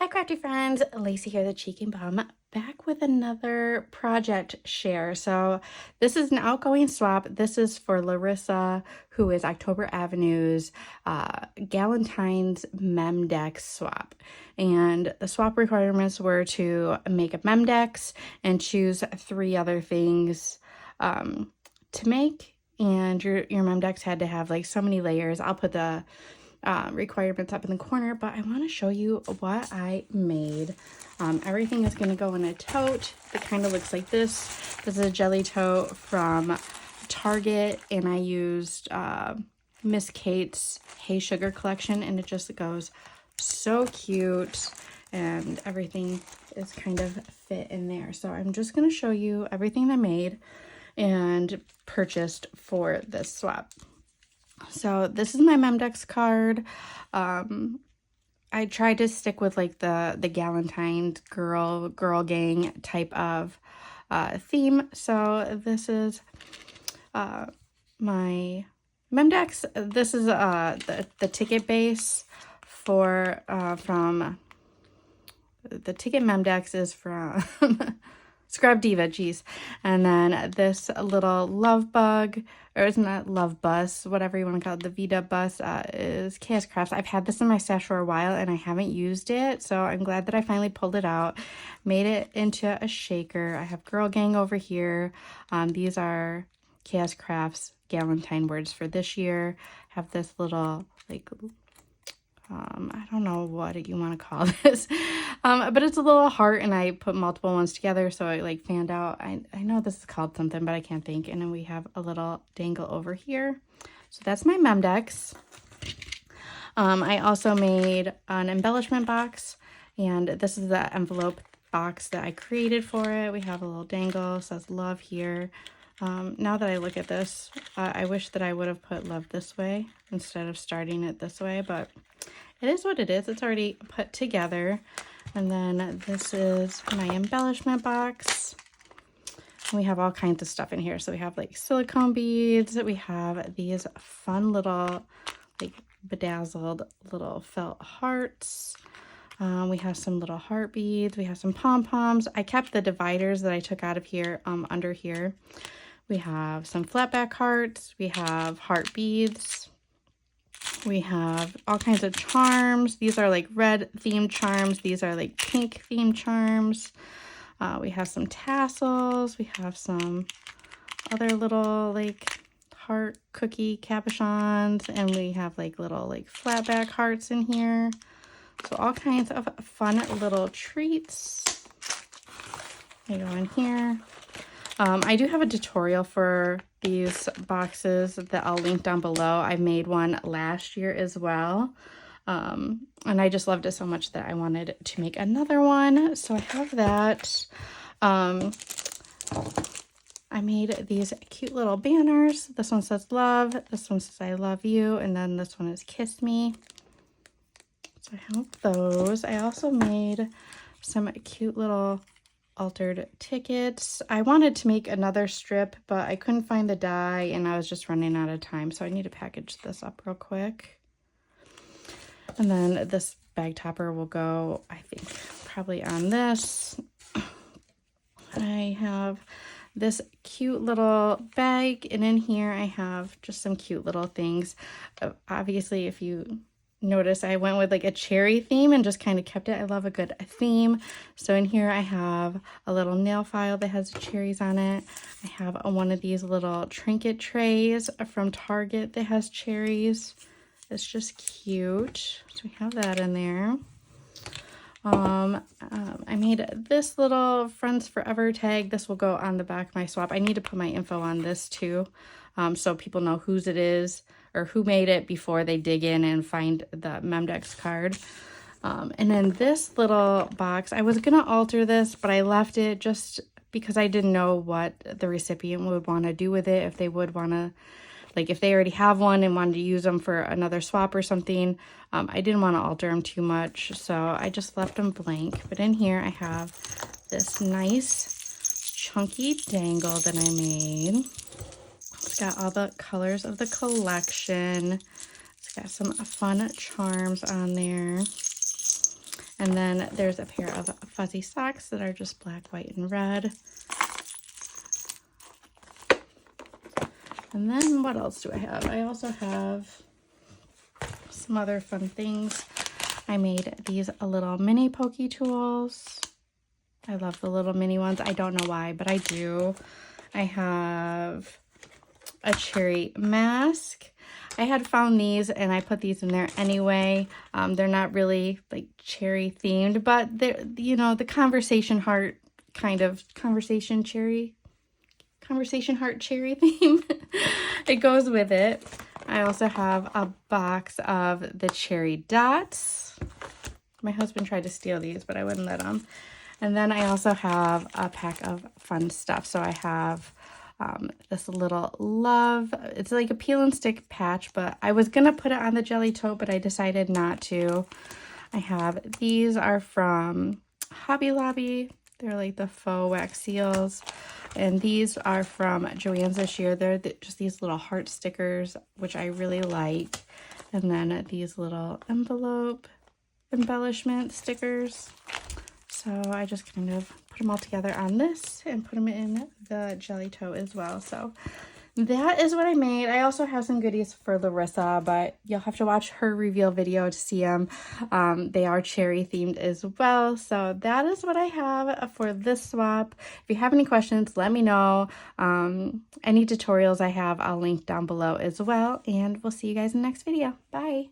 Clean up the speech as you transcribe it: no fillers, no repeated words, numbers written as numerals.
Hi crafty friends, Lacey here, the Cheeky Bum, back with another project share. So this is an outgoing swap. This is for Larissa, who is October Avenue's Galentine's Memdex swap. And the swap requirements were to make a Memdex and choose 3 other things to make. And your Memdex had to have like so many layers. I'll put the requirements up in the corner, but I want to show you what I made. Everything is going to go in a tote that kind of looks like this. This is a jelly tote from Target, and I used Miss Kate's Hey Sugar collection, and it just goes so cute, and everything is kind of fit in there. So I'm just going to show you everything I made and purchased for this swap. So this is my Memdex card. I tried to stick with like the Galenetine girl gang type of theme. So this is my Memdex. This is the ticket base for from the ticket Memdex is from Scrub Diva, geez. And then this little love bug, or isn't that love bus, whatever you want to call it, the Vita bus, is Chaos Crafts. I've had this in my stash for a while and I haven't used it, so I'm glad that I finally pulled it out, made it into a shaker. I have Girl Gang over here. These are Chaos Crafts Galenetine words for this year. Have this little like I don't know what you want to call this, but it's a little heart, and I put multiple ones together, so it like fanned out. I know this is called something, but I can't think. And then we have a little dangle over here. So that's my Memdex. I also made an embellishment box, and this is the envelope box that I created for it. We have a little dangle, it says love here. Now that I look at this, I wish that I would have put love this way instead of starting it this way, but it is what it is. It's already put together. And then this is my embellishment box. We have all kinds of stuff in here. So we have like silicone beads. We have these fun little like bedazzled little felt hearts. We have some little heart beads. We have some pom-poms. I kept the dividers that I took out of here under here. We have some flatback hearts. We have heart beads. We have all kinds of charms. These are like red themed charms. These are like pink themed charms. We have some tassels. We have some other little like heart cookie cabochons. And we have like little like flatback hearts in here. So all kinds of fun little treats. They go in here. I do have a tutorial for these boxes that I'll link down below. I made one last year as well. And I just loved it so much that I wanted to make another one. So I have that. I made these cute little banners. This one says love. This one says I love you. And then this one is kiss me. So I have those. I also made some cute little altered tickets. I wanted to make another strip, but I couldn't find the die and I was just running out of time, so I need to package this up real quick. And then this bag topper will go, I think, probably on this. I have this cute little bag, and in here I have just some cute little things. Obviously, if you notice, I went with like a cherry theme and just kind of kept it. I love a good theme. So in here I have a little nail file that has cherries on it. I have one of these little trinket trays from Target that has cherries. It's just cute. So we have that in there. I made this little Friends Forever tag. This will go on the back of my swap. I need to put my info on this too, so people know whose it is or who made it before they dig in and find the Memdex card. And then this little box, I was gonna alter this, but I left it just because I didn't know what the recipient would want to do with it, if they would want to, like if they already have one and wanted to use them for another swap or something. I didn't want to alter them too much, so I just left them blank. But in here I have this nice chunky dangle that I made. It's got all the colors of the collection. It's got some fun charms on there. And then there's a pair of fuzzy socks that are just black, white, and red. And then what else do I have? I also have some other fun things. I made these little mini pokey tools. I love the little mini ones. I don't know why, but I do. I have a cherry mask. I had found these and I put these in there anyway. They're not really like cherry themed, but they're, you know, the conversation heart kind of conversation heart cherry theme. It goes with it. I also have a box of the cherry dots. My husband tried to steal these, but I wouldn't let him. And then I also have a pack of fun stuff. So I have this little love. It's like a peel and stick patch, but I was going to put it on the jelly tote, but I decided not to. I have, these are from Hobby Lobby. They're like the faux wax seals. And these are from Joann's this year. They're just these little heart stickers, which I really like. And then these little envelope embellishment stickers. So I just kind of put them all together on this and put them in the jelly tote as well. So that is what I made. I also have some goodies for Larissa, but you'll have to watch her reveal video to see them. They are cherry themed as well. So that is what I have for this swap. If you have any questions, let me know. Any tutorials I have, I'll link down below as well. And we'll see you guys in the next video. Bye.